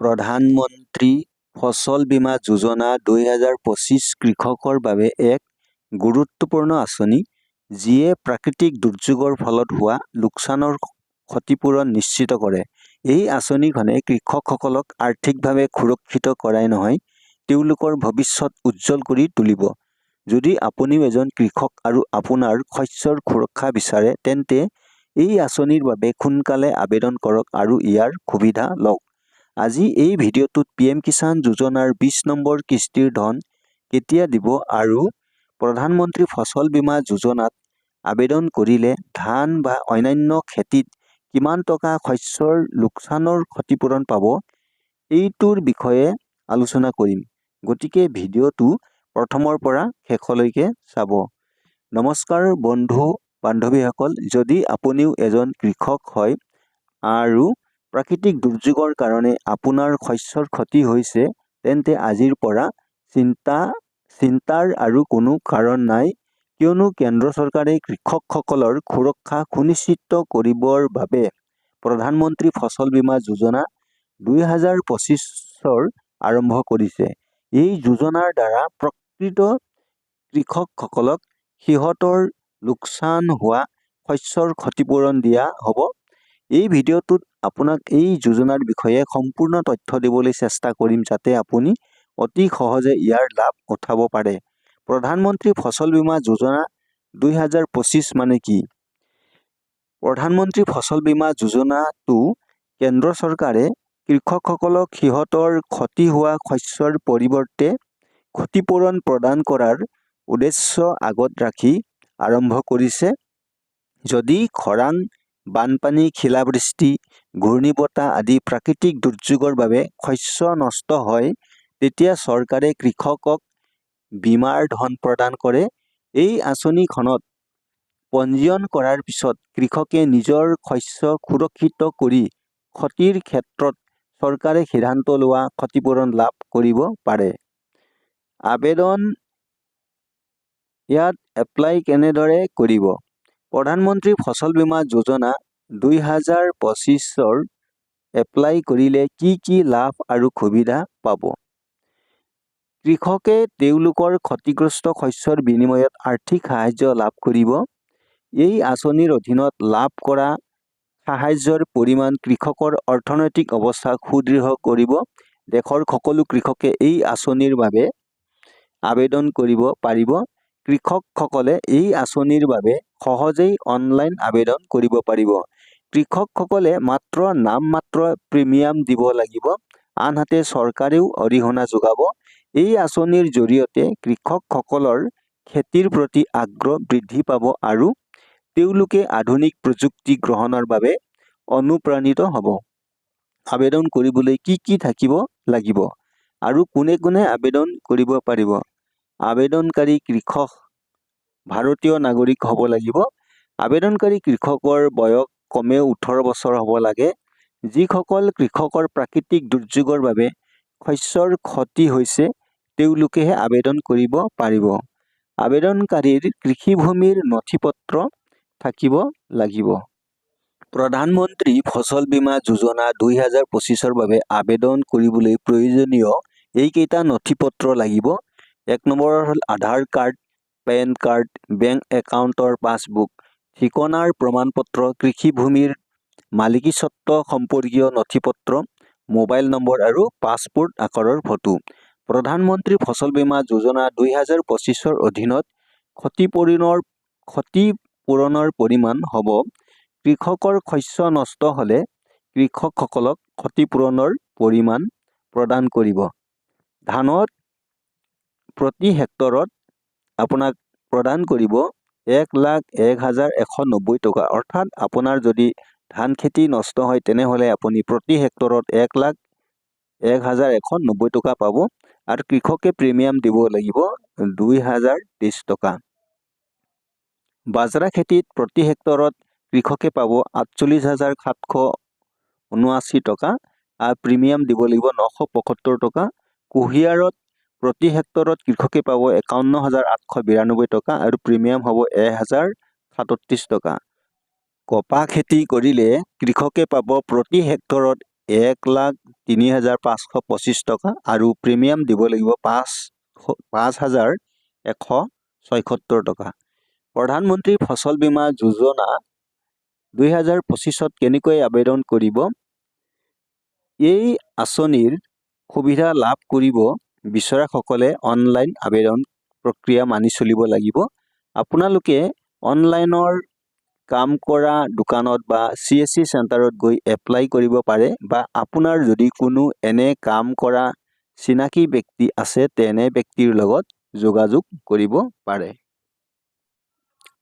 প্ৰধানমন্ত্ৰী ফচল বীমা যোজনা 2025 কৃষকৰ বাবে এক গুৰুত্বপূৰ্ণ আঁচনি, যিয়ে প্ৰাকৃতিক দুৰ্যোগৰ ফলত হোৱা লোকচানৰ ক্ষতিপূৰণ নিশ্চিত কৰে। এই আঁচনিখনে কৃষকসকলক আৰ্থিকভাৱে সুৰক্ষিত কৰাই নহয়, তেওঁলোকৰ ভৱিষ্যত উজ্জ্বল কৰি তুলিব। যদি আপুনিও এজন কৃষক আৰু আপোনাৰ শস্যৰ সুৰক্ষা বিচাৰে, তেন্তে এই আঁচনিৰ বাবে সোনকালে আবেদন কৰক আৰু ইয়াৰ সুবিধা লওক। আজি এই ভিডিঅ'টোত PM কিষাণ যোজনাৰ 20 নম্বৰ কিস্তিৰ ধন কেতিয়া দিব আৰু প্ৰধানমন্ত্ৰী ফচল বীমা যোজনাত আবেদন কৰিলে ধান বা অন্যান্য খেতিত কিমান টকা শস্যৰ লোকচানৰ ক্ষতিপূৰণ পাব, এইটোৰ বিষয়ে আলোচনা কৰিম। গতিকে ভিডিঅ'টো প্ৰথমৰ পৰা শেষলৈকে চাব। নমস্কাৰ বন্ধু বান্ধৱীসকল, যদি আপুনিও এজন কৃষক হয় আৰু প্ৰাকৃতিক দুৰ্যোগৰ কাৰণে আপোনাৰ শস্যৰ ক্ষতি হৈছে, তেন্তে আজিৰ পৰা চিন্তাৰ আৰু কোনো কাৰণ নাই, কিয়নো কেন্দ্ৰ চৰকাৰে কৃষকসকলৰ সুৰক্ষা সুনিশ্চিত কৰিবৰ বাবে প্ৰধানমন্ত্ৰী ফচল বীমা যোজনা 2025 আৰম্ভ কৰিছে। এই যোজনাৰ দ্বাৰা প্ৰকৃত কৃষকসকলক সিহঁতৰ লোকচান হোৱা শস্যৰ ক্ষতিপূৰণ দিয়া হ'ব। এই ভিডিঅ'টোত আপোনাক এই যোজনাৰ বিষয়ে সম্পূৰ্ণ তথ্য দিবলৈ চেষ্টা কৰিম, যাতে আপুনি অতি সহজে ইয়াৰ লাভ উঠাব পাৰে। প্ৰধানমন্ত্ৰী ফচল বীমা যোজনা 2025 মানে কি? প্ৰধানমন্ত্ৰী ফচল বীমা যোজনাটো কেন্দ্ৰ চৰকাৰে কৃষকসকলক সিহঁতৰ ক্ষতি হোৱা শস্যৰ পৰিৱৰ্তে ক্ষতিপূৰণ প্ৰদান কৰাৰ উদ্দেশ্য আগত ৰাখি আৰম্ভ কৰিছে। যদি খৰাং, বানপানী, শিলাবৃষ্টি, ঘূৰ্ণীবতাহ আদি প্ৰাকৃতিক দুৰ্যোগৰ বাবে শস্য নষ্ট হয়, তেতিয়া চৰকাৰে কৃষকক বীমাৰ ধন প্ৰদান কৰে। এই আঁচনিখনত পঞ্জীয়ন কৰাৰ পিছত কৃষকে নিজৰ শস্য সুৰক্ষিত কৰি ক্ষতিৰ ক্ষেত্ৰত চৰকাৰে সিদ্ধান্ত লোৱা ক্ষতিপূৰণ লাভ কৰিব পাৰে। আবেদন ইয়াত এপ্লাই কেনেদৰে কৰিব? প্ৰধানমন্ত্ৰী ফচল বীমা যোজনা 2025 এপ্লাই কৰিলে কি কি লাভ আৰু সুবিধা পাব? কৃষকে তেওঁলোকৰ ক্ষতিগ্ৰস্ত শস্যৰ বিনিময়ত আৰ্থিক সাহায্য লাভ কৰিব। এই আঁচনিৰ অধীনত লাভ কৰা সাহায্যৰ পৰিমাণ কৃষকৰ অৰ্থনৈতিক অৱস্থাক সুদৃঢ় কৰিব। দেশৰ সকলো কৃষকে এই আঁচনিৰ বাবে আবেদন কৰিব পাৰিব। কৃষকসকলে এই আঁচনিৰ বাবে সহজেই অনলাইন আবেদন কৰিব পাৰিব। কৃষকসকলে মাত্ৰ নামমাত্ৰ প্ৰিমিয়াম দিব লাগিব, আনহাতে চৰকাৰেও অৰিহণা যোগাব। এই আঁচনিৰ জৰিয়তে কৃষকসকলৰ খেতিৰ প্ৰতি আগ্ৰহ বৃদ্ধি পাব আৰু তেওঁলোকে আধুনিক প্ৰযুক্তি গ্ৰহণৰ বাবে অনুপ্ৰাণিত হ'ব। আবেদন কৰিবলৈ কি কি থাকিব লাগিব আৰু কোনে কোনে আবেদন কৰিব পাৰিব? আবেদনকাৰী কৃষক ভাৰতীয় নাগৰিক হ'ব লাগিব। আবেদনকাৰী কৃষকৰ বয়স কমেও 18 বছৰ হ'ব লাগে। যিসকল কৃষকৰ প্ৰাকৃতিক দুৰ্যোগৰ বাবে শস্যৰ ক্ষতি হৈছে, তেওঁলোকেহে আবেদন কৰিব পাৰিব। আবেদনকাৰীৰ কৃষিভূমিৰ নথিপত্ৰ থাকিব লাগিব। প্ৰধানমন্ত্ৰী ফচল বীমা যোজনা 2025 বাবে আবেদন কৰিবলৈ প্ৰয়োজনীয় এইকেইটা নথিপত্ৰ লাগিব। 1 নম্বৰ হ'ল আধাৰ কাৰ্ড, পেন কাৰ্ড, বেংক একাউণ্টৰ পাছবুক, ঠিকনাৰ প্ৰমাণপত্ৰ, কৃষিভূমিৰ মালিকীস্বত্ব সম্পৰ্কীয় নথিপত্ৰ, মোবাইল নম্বৰ আৰু পাছপোৰ্ট আকাৰৰ ফটো। প্ৰধানমন্ত্ৰী ফচল বীমা যোজনা 2025 অধীনত ক্ষতিপূৰণৰ পৰিমাণ হ'ব। কৃষকৰ শস্য নষ্ট হ'লে কৃষকসকলক ক্ষতিপূৰণৰ পৰিমাণ প্ৰদান কৰিব। ধানত প্ৰতি হেক্টৰত আপোনাক প্ৰদান কৰিব 1,01,190 টকা। অৰ্থাৎ আপোনাৰ যদি ধান খেতি নষ্ট হয়, তেনেহ'লে আপুনি প্ৰতি হেক্টৰত 1,01,190 টকা পাব আৰু কৃষকে প্ৰিমিয়াম দিব লাগিব 2,023 টকা। বাজৰা খেতিত প্ৰতি হেক্টৰত কৃষকে পাব 48,779 টকা আৰু প্ৰিমিয়াম দিব লাগিব 975 টকা। কুঁহিয়াৰত প্ৰতি হেক্টৰত কৃষকে পাব 51,892 টকা আৰু প্ৰিমিয়াম হ'ব 1,037 টকা। কপাহ খেতি কৰিলে কৃষকে পাব প্ৰতি হেক্টৰত 1,03,525 টকা আৰু প্ৰিমিয়াম দিব লাগিব 5,176 টকা। প্ৰধানমন্ত্ৰী ফচল বীমা যোজনা 2025ত কেনেকৈ আবেদন কৰিব? এই আঁচনিৰ সুবিধা লাভ কৰিব বিচৰাসকলে অনলাইন আবেদন প্ৰক্ৰিয়া মানি চলিব লাগিব। আপোনালোকে অনলাইনৰ কাম কৰা দোকানত বা CSC চেণ্টাৰত গৈ এপ্লাই কৰিব পাৰে বা আপোনাৰ যদি কোনো এনে কাম কৰা চিনাকি ব্যক্তি আছে তেনে ব্যক্তিৰ লগত যোগাযোগ কৰিব পাৰে।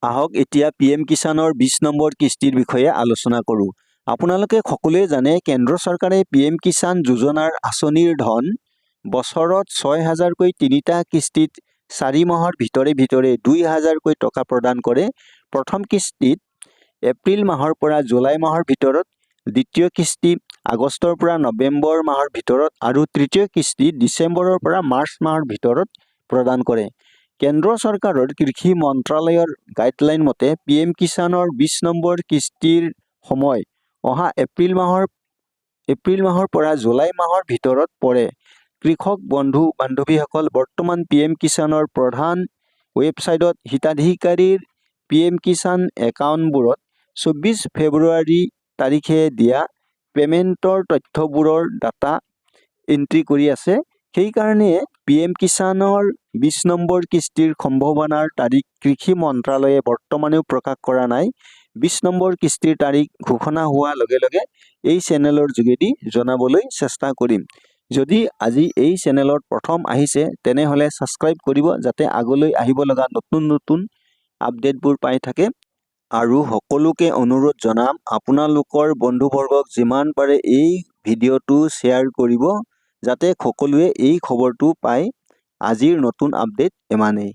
আহক এতিয়া PM কিষাণৰ 20 নম্বৰ কিস্তিৰ বিষয়ে আলোচনা কৰোঁ। আপোনালোকে সকলোৱে জানে কেন্দ্ৰ চৰকাৰে PM কিষাণ যোজনাৰ আঁচনিৰ ধন বছৰত 6,000কৈ তিনিটা কিস্তিত 4 মাহৰ ভিতৰে 2,000কৈ টকা প্ৰদান কৰে। প্ৰথম কিস্তিত এপ্ৰিল মাহৰ পৰা জুলাই মাহৰ ভিতৰত, দ্বিতীয় কিস্তি আগষ্টৰ পৰা নৱেম্বৰ মাহৰ ভিতৰত আৰু তৃতীয় কিস্তি ডিচেম্বৰৰ পৰা মাৰ্চ মাহৰ ভিতৰত প্ৰদান কৰে। কেন্দ্ৰ চৰকাৰৰ কৃষি মন্ত্ৰালয়ৰ গাইডলাইন মতে PM কিষাণৰ 20 নম্বৰ কিস্তিৰ সময় অহা এপ্ৰিল মাহৰ পৰা জুলাই মাহৰ ভিতৰত পৰে। কৃষক বন্ধু বান্ধৱীসকল, বৰ্তমান PM কিষাণৰ প্ৰধান ৱেবছাইটত হিতাধিকাৰীৰ PM কিষাণ একাউণ্টবোৰত 24 ফেব্ৰুৱাৰী তাৰিখে দিয়া পেমেণ্টৰ তথ্যবোৰৰ ডাটা এণ্ট্ৰি কৰি আছে। সেইকাৰণে PM কিষাণৰ 20 নম্বৰ কিস্তিৰ সম্ভাৱনাৰ তাৰিখ কৃষি মন্ত্ৰালয়ে বৰ্তমানেও প্ৰকাশ কৰা নাই। 20 নম্বৰ কিস্তিৰ তাৰিখ ঘোষণা হোৱাৰ লগে লগে এই চেনেলৰ যোগেদি জনাবলৈ চেষ্টা কৰিম। যদি আজি এই চেনেলত প্ৰথম আহিছে তেনেহ'লে ছাবস্ক্ৰাইব কৰিব যাতে আগলৈ আহিব লগা নতুন আপডেটবোৰ পাই থাকে। আৰু সকলোকে অনুৰোধ জনাম আপোনালোকৰ বন্ধুবৰ্গক যিমান পাৰে এই ভিডিঅ'টো শ্বেয়াৰ কৰিব যাতে সকলোৱে এই খবৰটো পায়। আজিৰ নতুন আপডেট ইমানেই।